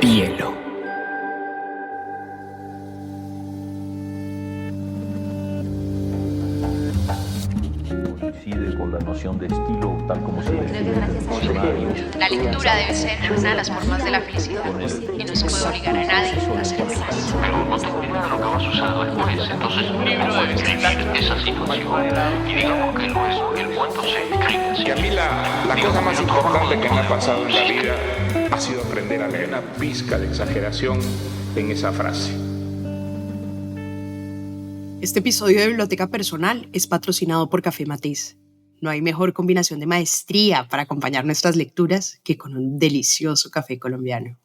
Hielo. Coincide con la noción de estilo tal como se define en el diccionario. La lectura debe ser una de las formas de la felicidad y no se puede obligar a nadie a ser feliz. Pero no tengo idea de lo que va a suceder después. Entonces mi vida debe escribir esa situación. Y digamos que el cuento se escribe así. Y a mí la cosa más importante que me ha pasado en la vida ha sido aprender a leer una pizca de exageración en esa frase. Este episodio de Biblioteca Personal es patrocinado por Café Matiz. No hay mejor combinación de maestría para acompañar nuestras lecturas que con un delicioso café colombiano.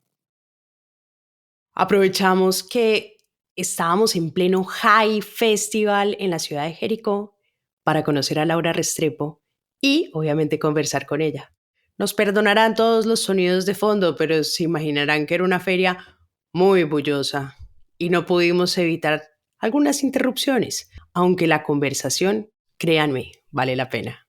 Aprovechamos que estábamos en pleno High Festival en la ciudad de Jericó para conocer a Laura Restrepo y, obviamente, conversar con ella. Nos perdonarán todos los sonidos de fondo, pero se imaginarán que era una feria muy bullosa y no pudimos evitar algunas interrupciones, aunque la conversación, créanme, vale la pena.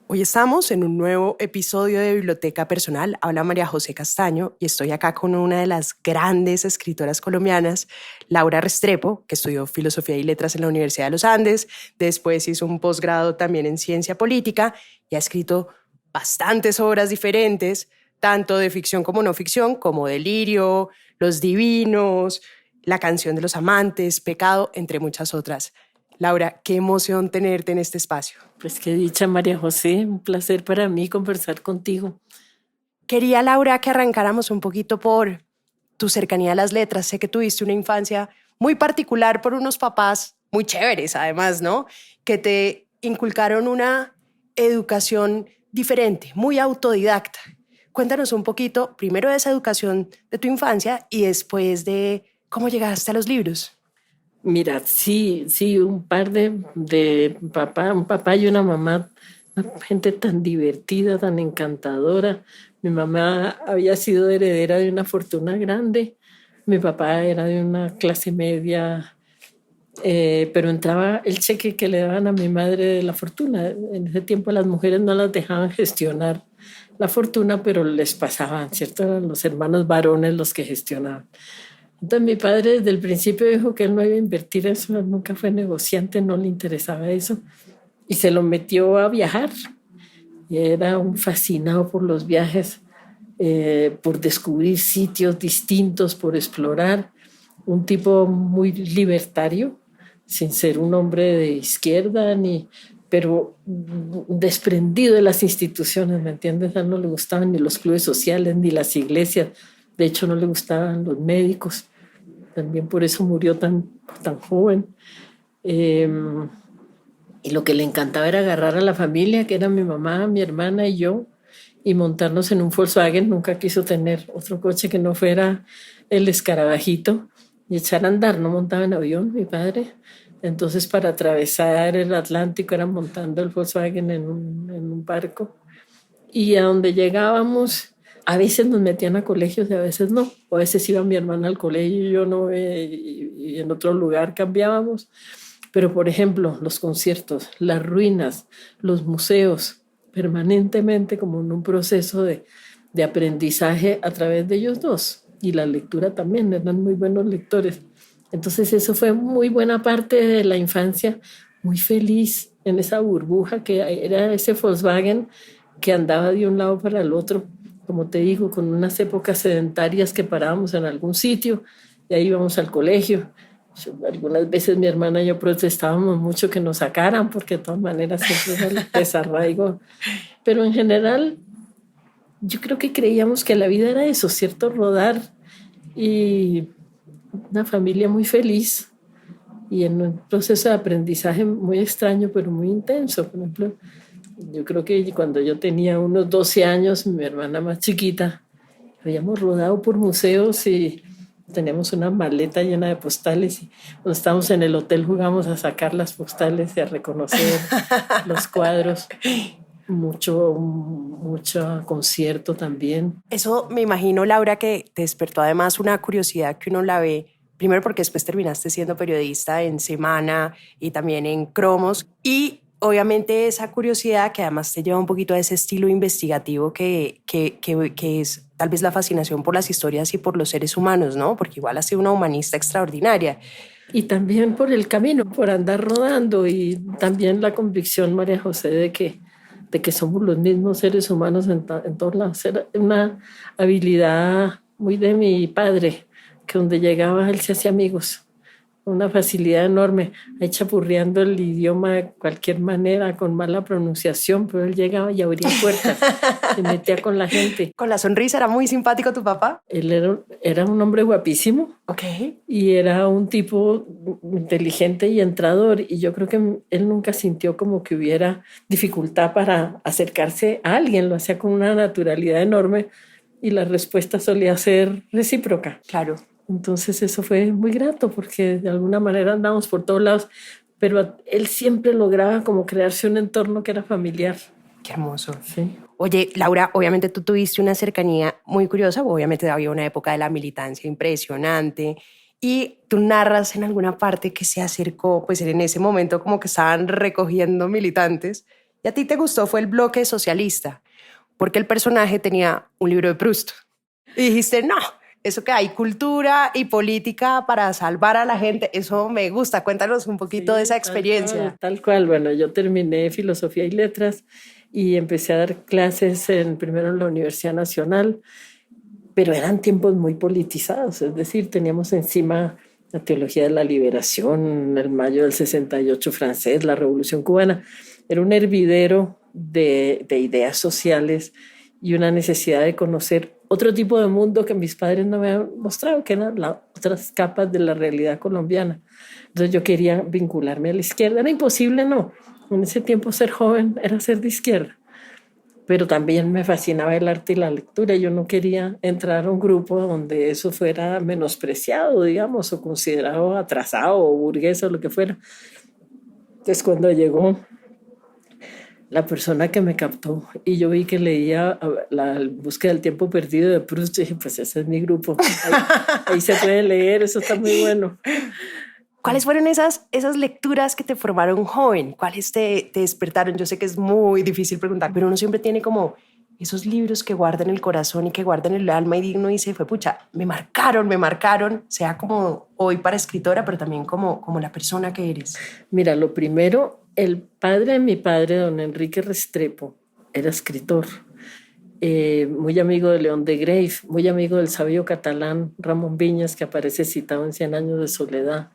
Hoy estamos en un nuevo episodio de Biblioteca Personal. Habla María José Castaño y estoy acá con una de las grandes escritoras colombianas, Laura Restrepo, que estudió Filosofía y Letras en la Universidad de los Andes, después hizo un posgrado también en Ciencia Política y ha escrito bastantes obras diferentes, tanto de ficción como no ficción, como Delirio, Los Divinos, La Canción de los Amantes, Pecado, entre muchas otras. Laura, qué emoción tenerte en este espacio. Pues qué dicha, María José, un placer para mí conversar contigo. Quería, Laura, que arrancáramos un poquito por tu cercanía a las letras. Sé que tuviste una infancia muy particular por unos papás muy chéveres, además, ¿no? Que te inculcaron una educación diferente, muy autodidacta. Cuéntanos un poquito, primero de esa educación de tu infancia y después de cómo llegaste a los libros. Mira, sí, un par de papá, un papá y una mamá, una gente tan divertida, tan encantadora. Mi mamá había sido heredera de una fortuna grande, mi papá era de una clase media, pero entraba el cheque que le daban a mi madre de la fortuna. En ese tiempo las mujeres no las dejaban gestionar la fortuna, pero les pasaban, ¿cierto? Eran los hermanos varones los que gestionaban. Entonces mi padre desde el principio dijo que él no iba a invertir eso, él nunca fue negociante, no le interesaba eso, y se lo metió a viajar. Y era un fascinado por los viajes, por descubrir sitios distintos, por explorar, un tipo muy libertario, sin ser un hombre de izquierda, pero desprendido de las instituciones, ¿me entiendes? A él no le gustaban ni los clubes sociales, ni las iglesias, de hecho no le gustaban los médicos, también por eso murió tan joven. Y lo que le encantaba era agarrar a la familia, que era mi mamá, mi hermana y yo, y montarnos en un Volkswagen. Nunca quiso tener otro coche que no fuera el escarabajito y echar a andar, no montaba en avión mi padre. Entonces para atravesar el Atlántico era montando el Volkswagen en un barco. Y a donde llegábamos, a veces nos metían a colegios y a veces no. O a veces iba mi hermana al colegio y yo no, y en otro lugar cambiábamos. Pero, por ejemplo, los conciertos, las ruinas, los museos, permanentemente como en un proceso de aprendizaje a través de ellos dos. Y la lectura también, eran muy buenos lectores. Entonces eso fue muy buena parte de la infancia, muy feliz en esa burbuja que era ese Volkswagen que andaba de un lado para el otro, como te digo, con unas épocas sedentarias que parábamos en algún sitio y ahí íbamos al colegio. Algunas veces mi hermana y yo protestábamos mucho que nos sacaran porque de todas maneras siempre era el desarraigo. Pero en general yo creo que creíamos que la vida era eso, ¿cierto? Rodar y una familia muy feliz y en un proceso de aprendizaje muy extraño pero muy intenso. Por ejemplo, yo creo que cuando yo tenía unos 12 años, mi hermana más chiquita, habíamos rodado por museos y teníamos una maleta llena de postales y cuando estábamos en el hotel jugamos a sacar las postales y a reconocer los cuadros. Mucho concierto también. Eso me imagino, Laura, que te despertó además una curiosidad que uno la ve, primero porque después terminaste siendo periodista en Semana y también en Cromos, y obviamente esa curiosidad que además te lleva un poquito a ese estilo investigativo que es tal vez la fascinación por las historias y por los seres humanos, ¿no? Porque igual has sido una humanista extraordinaria. Y también por el camino, por andar rodando, y también la convicción, María José, de que somos los mismos seres humanos en todos lados. Era una habilidad muy de mi padre, que donde llegaba él se hacía amigos. Una facilidad enorme, ahí chapurreando el idioma de cualquier manera, con mala pronunciación, pero él llegaba y abría puertas, se metía con la gente. Con la sonrisa, ¿era muy simpático tu papá? Él era un hombre guapísimo. Ok. Y era un tipo inteligente y entrador, y yo creo que él nunca sintió como que hubiera dificultad para acercarse a alguien, lo hacía con una naturalidad enorme y la respuesta solía ser recíproca. Claro. Entonces eso fue muy grato porque de alguna manera andamos por todos lados, pero él siempre lograba como crearse un entorno que era familiar. Qué hermoso. Sí. Oye, Laura, obviamente tú tuviste una cercanía muy curiosa, obviamente había una época de la militancia impresionante y tú narras en alguna parte que se acercó, pues en ese momento como que estaban recogiendo militantes y a ti te gustó fue el bloque socialista, porque el personaje tenía un libro de Proust y dijiste, no, eso que hay cultura y política para salvar a la gente, eso me gusta. Cuéntanos un poquito de esa experiencia. Tal cual. Bueno, yo terminé filosofía y letras y empecé a dar clases primero en la Universidad Nacional, pero eran tiempos muy politizados, es decir, teníamos encima la teología de la liberación, el mayo del 68 francés, la Revolución Cubana. Era un hervidero de ideas sociales y una necesidad de conocer otro tipo de mundo que mis padres no me habían mostrado, que eran las otras capas de la realidad colombiana. Entonces yo quería vincularme a la izquierda. Era imposible, no. En ese tiempo ser joven era ser de izquierda. Pero también me fascinaba el arte y la lectura. Yo no quería entrar a un grupo donde eso fuera menospreciado, digamos, o considerado atrasado o burgués o lo que fuera. Entonces cuando llegó la persona que me captó y yo vi que leía La búsqueda del tiempo perdido de Proust, dije, pues ese es mi grupo. Ahí se puede leer, eso está muy bueno. ¿Cuáles fueron esas lecturas que te formaron joven? ¿Cuáles te despertaron? Yo sé que es muy difícil preguntar, pero uno siempre tiene como esos libros que guardan el corazón y que guardan el alma y uno dice, fue pucha, me marcaron, sea como hoy para escritora, pero también como la persona que eres. Mira, lo primero, el padre de mi padre, don Enrique Restrepo, era escritor, muy amigo de León de Greiff, muy amigo del sabio catalán Ramón Viñas, que aparece citado en 100 años de soledad.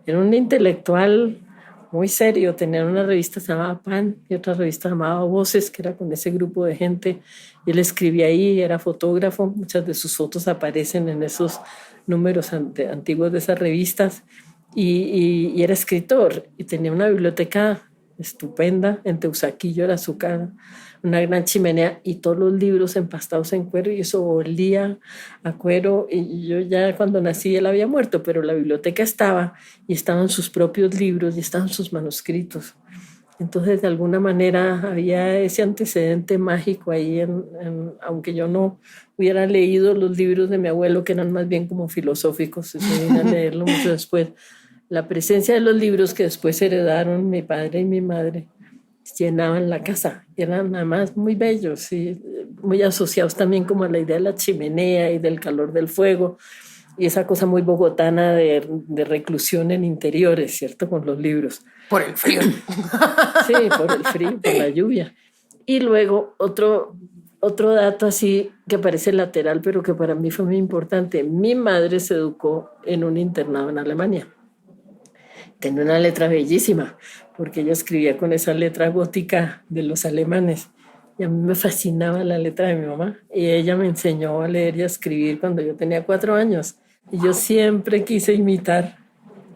Era un intelectual muy serio, tenía una revista que se llamaba Pan y otra revista llamada Voces, que era con ese grupo de gente, y él escribía ahí, era fotógrafo, muchas de sus fotos aparecen en esos números antiguos de esas revistas, y era escritor, y tenía una biblioteca estupenda, en Teusaquillo era su casa, una gran chimenea y todos los libros empastados en cuero, y eso olía a cuero, y yo ya cuando nací él había muerto, pero la biblioteca estaba, y estaban sus propios libros y estaban sus manuscritos. Entonces de alguna manera había ese antecedente mágico ahí, aunque yo no hubiera leído los libros de mi abuelo, que eran más bien como filosóficos, se vine a leerlo mucho después. La presencia de los libros que después heredaron mi padre y mi madre llenaban la casa, eran además muy bellos y muy asociados también como a la idea de la chimenea y del calor del fuego y esa cosa muy bogotana de reclusión en interiores, ¿cierto? Con los libros. Por el frío. Sí, por el frío, por la lluvia. Y luego otro dato así que parece lateral, pero que para mí fue muy importante. Mi madre se educó en un internado en Alemania. Tenía una letra bellísima, porque ella escribía con esa letra gótica de los alemanes. Y a mí me fascinaba la letra de mi mamá. Y ella me enseñó a leer y a escribir cuando yo tenía 4 años. Y yo siempre quise imitar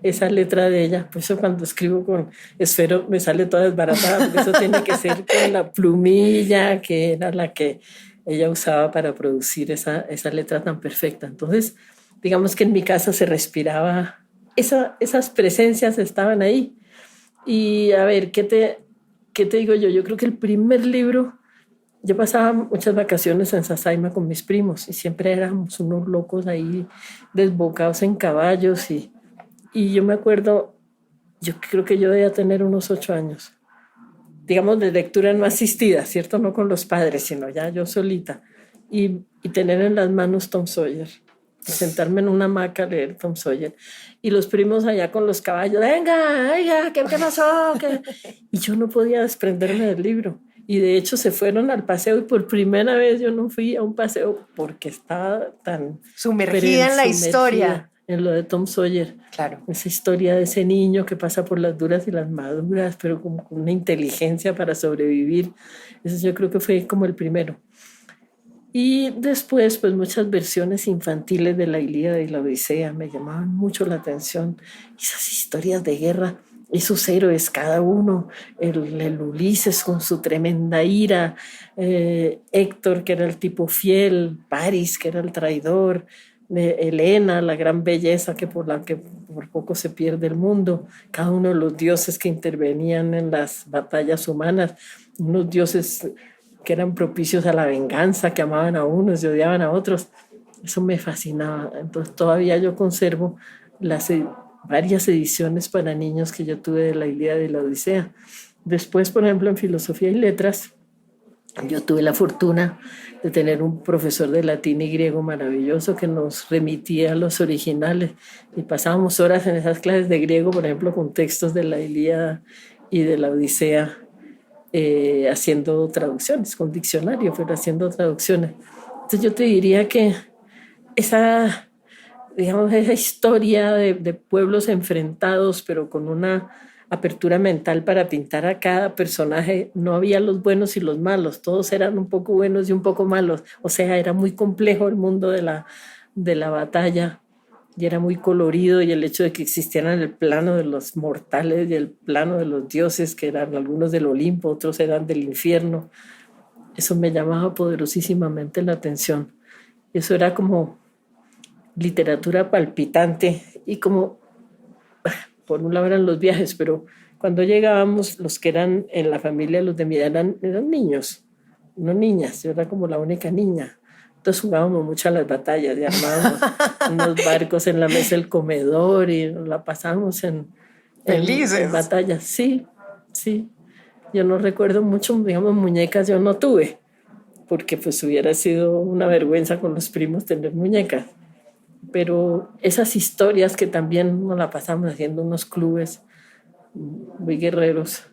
esa letra de ella. Por eso cuando escribo con esfero me sale toda desbaratada, porque eso tiene que ser con la plumilla, que era la que ella usaba para producir esa letra tan perfecta. Entonces, digamos que en mi casa se respiraba, esas presencias estaban ahí. Y a ver, ¿qué te digo yo? Yo creo que el primer libro, yo pasaba muchas vacaciones en Sasaima con mis primos y siempre éramos unos locos ahí desbocados en caballos y yo me acuerdo, yo creo que yo debía tener unos 8 años digamos, de lectura no asistida, ¿cierto? No con los padres, sino ya yo solita. Y tener en las manos Tom Sawyer. Sentarme en una hamaca a leer Tom Sawyer. Y los primos allá con los caballos, venga, ¿qué pasó? ¿Qué? Y yo no podía desprenderme del libro. Y de hecho se fueron al paseo y por primera vez yo no fui a un paseo porque estaba tan... Sumergida en la historia. En lo de Tom Sawyer. Claro. Esa historia de ese niño que pasa por las duras y las maduras, pero con una inteligencia para sobrevivir. Eso yo creo que fue como el primero. Y después, pues muchas versiones infantiles de la Ilíada y la Odisea me llamaban mucho la atención. Esas historias de guerra, esos héroes, cada uno, el Ulises con su tremenda ira, Héctor, que era el tipo fiel, Paris, que era el traidor, Helena, la gran belleza por la que por poco se pierde el mundo, cada uno de los dioses que intervenían en las batallas humanas, unos dioses que eran propicios a la venganza, que amaban a unos y odiaban a otros. Eso me fascinaba. Entonces todavía yo conservo varias ediciones para niños que yo tuve de la Ilíada y la Odisea. Después, por ejemplo, en Filosofía y Letras, yo tuve la fortuna de tener un profesor de latín y griego maravilloso que nos remitía a los originales y pasábamos horas en esas clases de griego, por ejemplo, con textos de la Ilíada y de la Odisea, haciendo traducciones, con diccionario, pero haciendo traducciones. Entonces yo te diría que esa historia de pueblos enfrentados, pero con una apertura mental para pintar a cada personaje, no había los buenos y los malos, todos eran un poco buenos y un poco malos, o sea, era muy complejo el mundo de la batalla, y era muy colorido, y el hecho de que existieran el plano de los mortales y el plano de los dioses, que eran algunos del Olimpo, otros eran del infierno, eso me llamaba poderosísimamente la atención. Eso era como literatura palpitante, y como, por un lado eran los viajes, pero cuando llegábamos, los que eran en la familia, los de mi edad, eran niños, no niñas, yo era como la única niña. Entonces jugábamos mucho a las batallas y armábamos unos barcos en la mesa del comedor y nos la pasábamos en batallas. Sí. Yo no recuerdo mucho, digamos, muñecas yo no tuve, porque pues hubiera sido una vergüenza con los primos tener muñecas. Pero esas historias que también nos la pasamos haciendo unos clubes muy guerreros,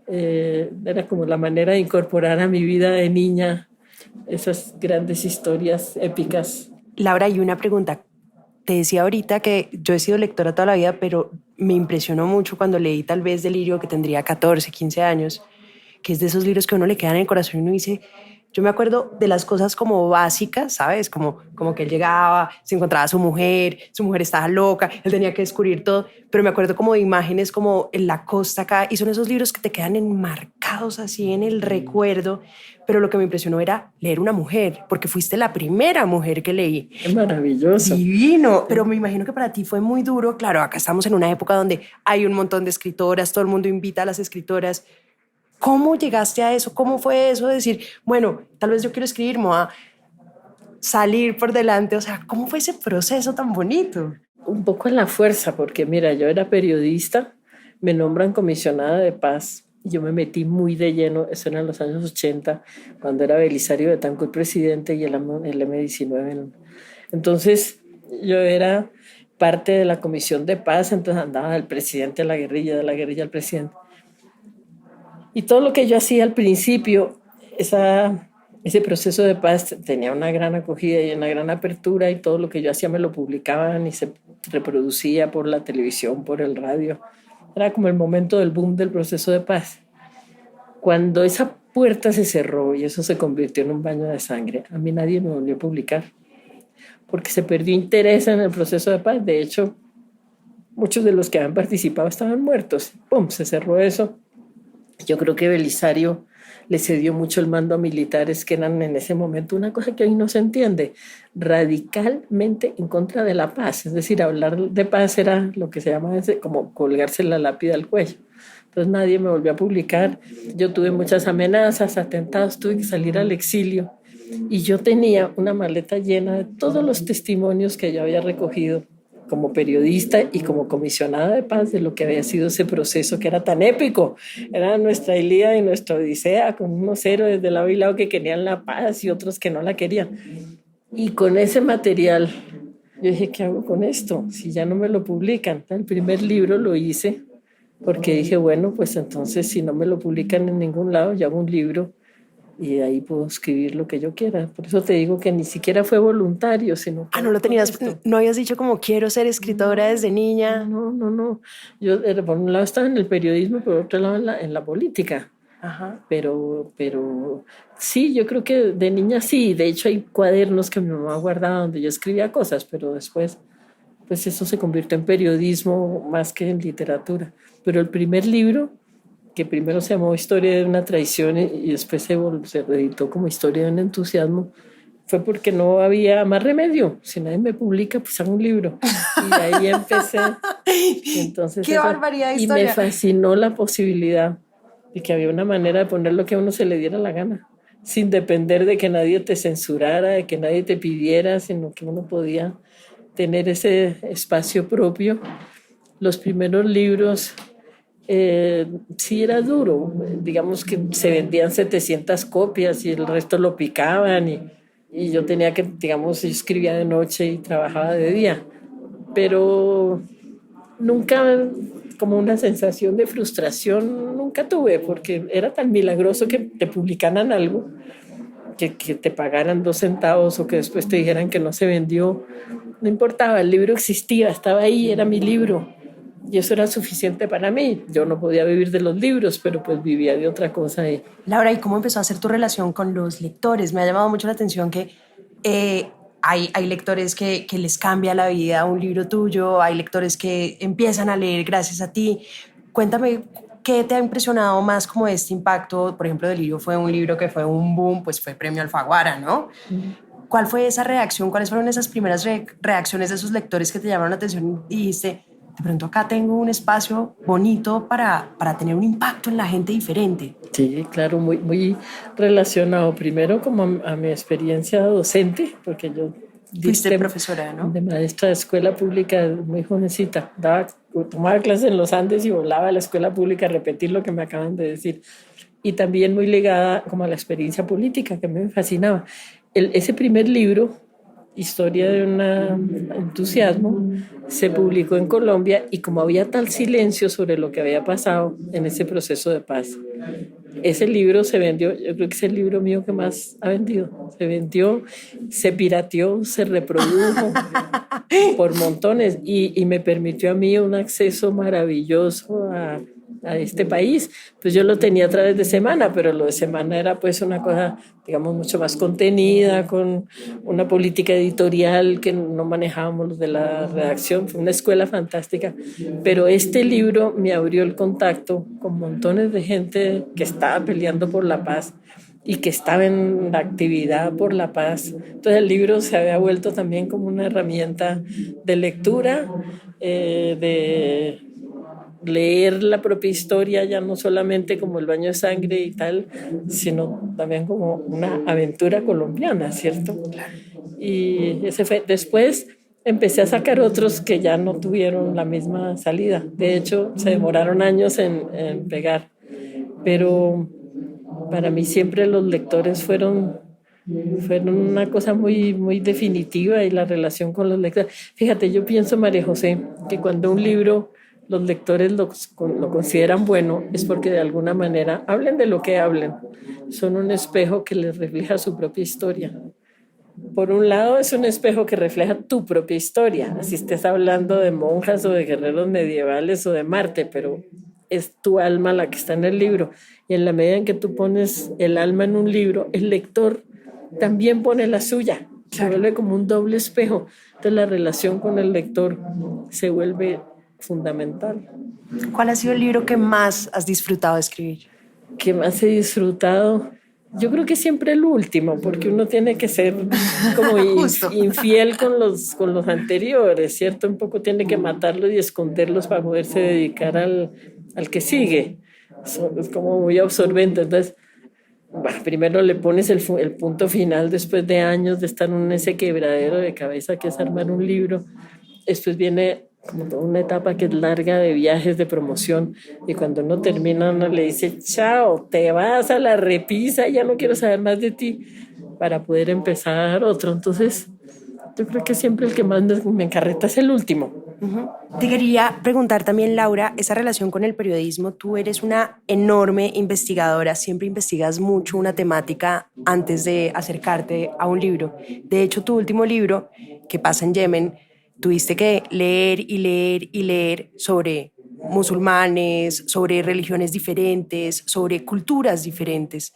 era como la manera de incorporar a mi vida de niña esas grandes historias épicas. Laura, y una pregunta. Te decía ahorita que yo he sido lectora toda la vida, pero me impresionó mucho cuando leí tal vez Delirio, que tendría 14, 15 años, que es de esos libros que a uno le quedan en el corazón y uno dice... Yo me acuerdo de las cosas como básicas, ¿sabes? Como que él llegaba, se encontraba a su mujer estaba loca, él tenía que descubrir todo, pero me acuerdo como de imágenes como en la costa acá, y son esos libros que te quedan enmarcados así en el recuerdo, pero lo que me impresionó era leer una mujer, porque fuiste la primera mujer que leí. ¡Qué maravilloso! Divino, pero me imagino que para ti fue muy duro. Claro, acá estamos en una época donde hay un montón de escritoras, todo el mundo invita a las escritoras. ¿Cómo llegaste a eso? ¿Cómo fue eso de decir, bueno, tal vez yo quiero escribir, me voy a salir por delante? O sea, ¿cómo fue ese proceso tan bonito? Un poco en la fuerza, porque mira, yo era periodista, me nombran comisionada de paz, y yo me metí muy de lleno, eso era en los años 80, cuando era Belisario Betancur presidente y el M-19. Entonces, yo era parte de la comisión de paz, entonces andaba del presidente a la guerrilla, de la guerrilla al presidente. Y todo lo que yo hacía al principio, ese proceso de paz tenía una gran acogida y una gran apertura, y todo lo que yo hacía me lo publicaban y se reproducía por la televisión, por el radio. Era como el momento del boom del proceso de paz. Cuando esa puerta se cerró y eso se convirtió en un baño de sangre, a mí nadie me volvió a publicar, porque se perdió interés en el proceso de paz. De hecho, muchos de los que habían participado estaban muertos. ¡Pum! Se cerró eso. Yo creo que Belisario le cedió mucho el mando a militares que eran en ese momento una cosa que hoy no se entiende, radicalmente en contra de la paz. Es decir, hablar de paz era lo que se llama como colgarse la lápida al cuello. Entonces nadie me volvió a publicar. Yo tuve muchas amenazas, atentados, tuve que salir al exilio. Y yo tenía una maleta llena de todos los testimonios que yo había recogido como periodista y como comisionada de paz de lo que había sido ese proceso que era tan épico. Era nuestra Ilíada y nuestra Odisea, con unos héroes de lado y lado que querían la paz y otros que no la querían. Y con ese material, yo dije, ¿qué hago con esto? Si ya no me lo publican. El primer libro lo hice porque dije, bueno, pues entonces si no me lo publican en ningún lado, yo hago un libro y ahí puedo escribir lo que yo quiera. Por eso te digo que ni siquiera fue voluntario, sino que no lo tenías, no habías dicho como quiero ser escritora desde niña. No. Yo por un lado estaba en el periodismo, por otro lado en la política. Ajá. Pero sí, yo creo que de niña sí. De hecho hay cuadernos que mi mamá guardaba donde yo escribía cosas, pero después pues eso se convirtió en periodismo más que en literatura. Pero el primer libro, que primero se llamó Historia de una traición y después se reeditó como Historia de un entusiasmo, fue porque no había más remedio. Si nadie me publica, pues hago un libro. Y ahí empecé. Entonces, ¡qué barbaridad de historia! Y me fascinó la posibilidad de que había una manera de poner lo que a uno se le diera la gana, sin depender de que nadie te censurara, de que nadie te pidiera, sino que uno podía tener ese espacio propio. Los primeros libros... sí era duro, digamos que se vendían 700 copias y el resto lo picaban y yo tenía que, digamos, yo escribía de noche y trabajaba de día, pero nunca como una sensación de frustración nunca tuve, porque era tan milagroso que te publicaran algo, que te pagaran 2 centavos o que después te dijeran que no se vendió, no importaba, el libro existía, estaba ahí, era mi libro. Y eso era suficiente para mí. Yo no podía vivir de los libros, pero pues vivía de otra cosa ahí. Laura, ¿y cómo empezó a ser tu relación con los lectores? Me ha llamado mucho la atención que hay lectores que les cambia la vida un libro tuyo, hay lectores que empiezan a leer gracias a ti. Cuéntame, ¿qué te ha impresionado más como este impacto? Por ejemplo, Delirio fue un libro que fue un boom, pues fue premio Alfaguara, ¿no? ¿Cuál fue esa reacción? ¿Cuáles fueron esas primeras reacciones de esos lectores que te llamaron la atención y dijiste, de pronto acá tengo un espacio bonito para tener un impacto en la gente diferente? Sí, claro, muy relacionado primero como a mi experiencia docente, porque yo fuiste profesora, ¿no? De maestra de escuela pública muy jovencita. Tomaba clases en los Andes y volaba a la escuela pública a repetir lo que me acaban de decir. Y también muy ligada como a la experiencia política, que a mí me fascinaba. Ese primer libro, Historia de un entusiasmo, se publicó en Colombia y como había tal silencio sobre lo que había pasado en ese proceso de paz, ese libro se vendió, yo creo que es el libro mío que más ha vendido. Se vendió, se pirateó, se reprodujo por montones y me permitió a mí un acceso maravilloso a este país. Pues yo lo tenía a través de Semana, pero lo de Semana era pues una cosa, digamos, mucho más contenida, con una política editorial que no manejábamos los de la redacción. Fue una escuela fantástica, pero este libro me abrió el contacto con montones de gente que estaba peleando por la paz y que estaba en la actividad por la paz. Entonces el libro se había vuelto también como una herramienta de lectura, de leer la propia historia, ya no solamente como El baño de sangre y tal, sino también como una aventura colombiana, ¿cierto? Y ese fue. Después empecé a sacar otros que ya no tuvieron la misma salida. De hecho, se demoraron años en pegar. Pero para mí siempre los lectores fueron una cosa muy, muy definitiva, y la relación con los lectores. Fíjate, yo pienso, María José, que cuando un libro los lectores lo consideran bueno es porque de alguna manera, hablen de lo que hablen, son un espejo que les refleja su propia historia. Por un lado es un espejo que refleja tu propia historia, así estés hablando de monjas o de guerreros medievales o de Marte, pero es tu alma la que está en el libro, y en la medida en que tú pones el alma en un libro, el lector también pone la suya, se vuelve como un doble espejo. Entonces la relación con el lector se vuelve fundamental. ¿Cuál ha sido el libro que más has disfrutado de escribir? ¿Qué más he disfrutado? Yo creo que siempre el último, porque uno tiene que ser como infiel con los anteriores, ¿cierto? Un poco tiene que matarlos y esconderlos para poderse dedicar al que sigue. Es como muy absorbente. Entonces, bueno, primero le pones el punto final después de años de estar en ese quebradero de cabeza que es armar un libro. después viene como toda una etapa que es larga de viajes, de promoción, y cuando uno termina uno le dice, chao, te vas a la repisa, ya no quiero saber más de ti, para poder empezar otro. Entonces, yo creo que siempre el que más me encarreta es el último. Te quería preguntar también, Laura, esa relación con el periodismo. Tú eres una enorme investigadora, siempre investigas mucho una temática antes de acercarte a un libro. De hecho, tu último libro, que pasa en Yemen, tuviste que leer y leer y leer sobre musulmanes, sobre religiones diferentes, sobre culturas diferentes.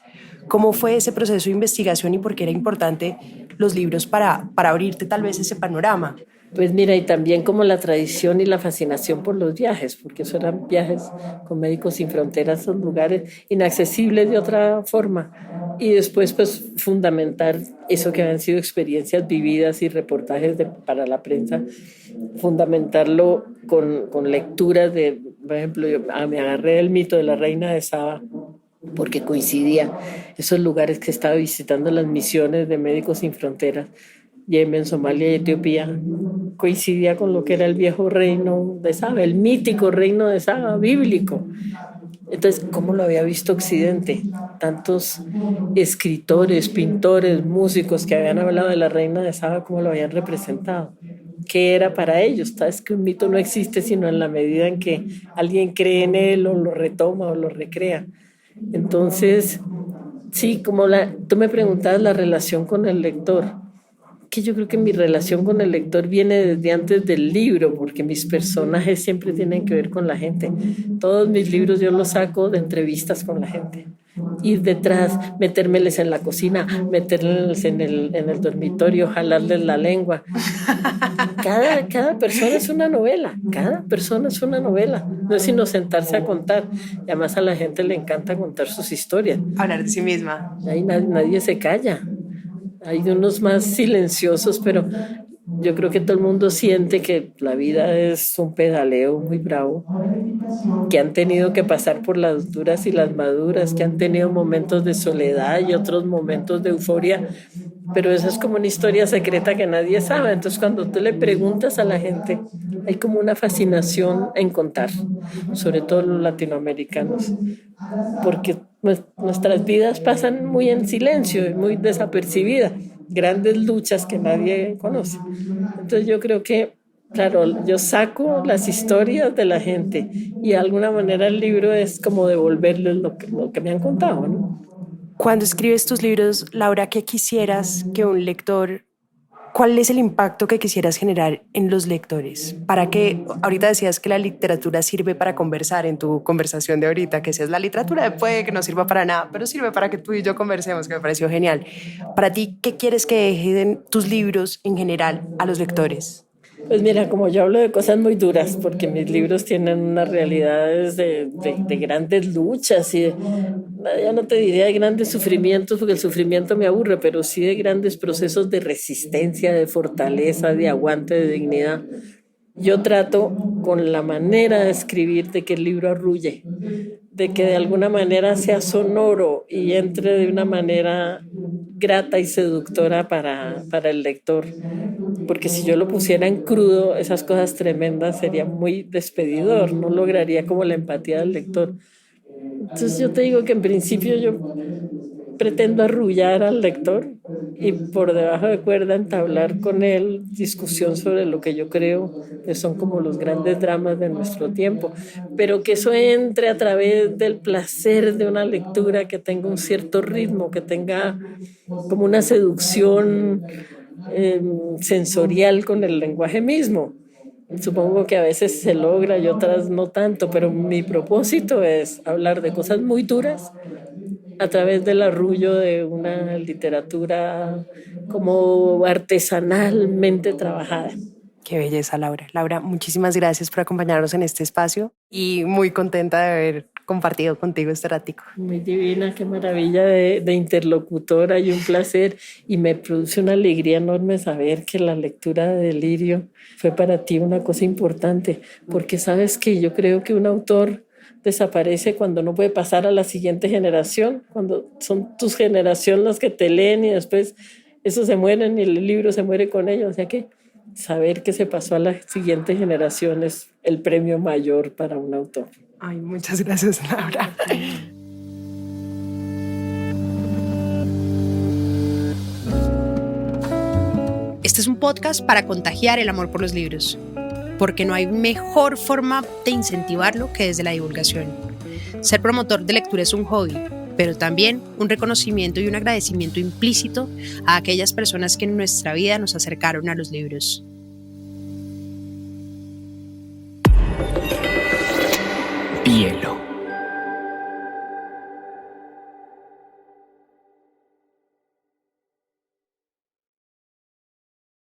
¿Cómo fue ese proceso de investigación y por qué era importante los libros para abrirte tal vez ese panorama? Pues mira, y también como la tradición y la fascinación por los viajes, porque eso eran viajes con Médicos Sin Fronteras, esos lugares inaccesibles de otra forma. Y después, pues, fundamentar eso que habían sido experiencias vividas y reportajes para la prensa, fundamentarlo con lecturas de, por ejemplo, me agarré del mito de la reina de Saba, porque coincidía esos lugares que estaba visitando, las misiones de Médicos Sin Fronteras, Yemen, Somalia y Etiopía, coincidía con lo que era el viejo reino de Saba, el mítico reino de Saba, bíblico. Entonces, ¿cómo lo había visto Occidente? Tantos escritores, pintores, músicos que habían hablado de la reina de Saba, ¿cómo lo habían representado? ¿Qué era para ellos? Sabes que un mito no existe sino en la medida en que alguien cree en él o lo retoma o lo recrea. Entonces, sí, tú me preguntabas la relación con el lector, que yo creo que mi relación con el lector viene desde antes del libro, porque mis personajes siempre tienen que ver con la gente. Todos mis libros yo los saco de entrevistas con la gente. Ir detrás, metérmeles en la cocina, meterles en el dormitorio, jalarles la lengua. Cada persona es una novela, cada persona es una novela. No es sino sentarse a contar. Y además a la gente le encanta contar sus historias. Hablar de sí misma. Ahí nadie se calla. Hay unos más silenciosos, pero yo creo que todo el mundo siente que la vida es un pedaleo muy bravo, que han tenido que pasar por las duras y las maduras, que han tenido momentos de soledad y otros momentos de euforia, pero eso es como una historia secreta que nadie sabe. Entonces, cuando tú le preguntas a la gente, hay como una fascinación en contar, sobre todo los latinoamericanos, porque nuestras vidas pasan muy en silencio y muy desapercibidas, grandes luchas que nadie conoce. Entonces yo creo que, claro, yo saco las historias de la gente y de alguna manera el libro es como devolverles lo que me han contado, ¿no? Cuando escribes tus libros, Laura, ¿qué quisieras que un lector... ¿Cuál es el impacto que quisieras generar en los lectores? ¿Para qué? Ahorita decías que la literatura sirve para conversar, en tu conversación de ahorita, que decías, la literatura puede que no sirva para nada, pero sirve para que tú y yo conversemos, que me pareció genial. Para ti, ¿qué quieres que dejen tus libros en general a los lectores? Pues mira, como yo hablo de cosas muy duras, porque mis libros tienen unas realidades de grandes luchas y ya no te diría de grandes sufrimientos, porque el sufrimiento me aburre, pero sí de grandes procesos de resistencia, de fortaleza, de aguante, de dignidad. Yo trato con la manera de escribir de que el libro arrulle, de que de alguna manera sea sonoro y entre de una manera grata y seductora para el lector. Porque si yo lo pusiera en crudo, esas cosas tremendas sería muy despedidor, no lograría como la empatía del lector. Entonces yo te digo que en principio yo pretendo arrullar al lector y por debajo de cuerda entablar con él discusión sobre lo que yo creo que son como los grandes dramas de nuestro tiempo, pero que eso entre a través del placer de una lectura que tenga un cierto ritmo, que tenga como una seducción sensorial con el lenguaje mismo. Supongo que a veces se logra y otras no tanto, pero mi propósito es hablar de cosas muy duras a través del arrullo de una literatura como artesanalmente trabajada. Qué belleza, Laura. Laura, muchísimas gracias por acompañarnos en este espacio y muy contenta de haber compartido contigo este ratico. Muy divina, qué maravilla de interlocutora y un placer. Y me produce una alegría enorme saber que la lectura de Delirio fue para ti una cosa importante, porque sabes que yo creo que un autor desaparece cuando no puede pasar a la siguiente generación, cuando son tus generación las que te leen y después esos se mueren y el libro se muere con ellos. O sea que saber que se pasó a las siguientes generaciones el premio mayor para un autor. Ay, muchas gracias, Laura. Este es un podcast para contagiar el amor por los libros, porque no hay mejor forma de incentivarlo que desde la divulgación. Ser promotor de lectura es un hobby, pero también un reconocimiento y un agradecimiento implícito a aquellas personas que en nuestra vida nos acercaron a los libros.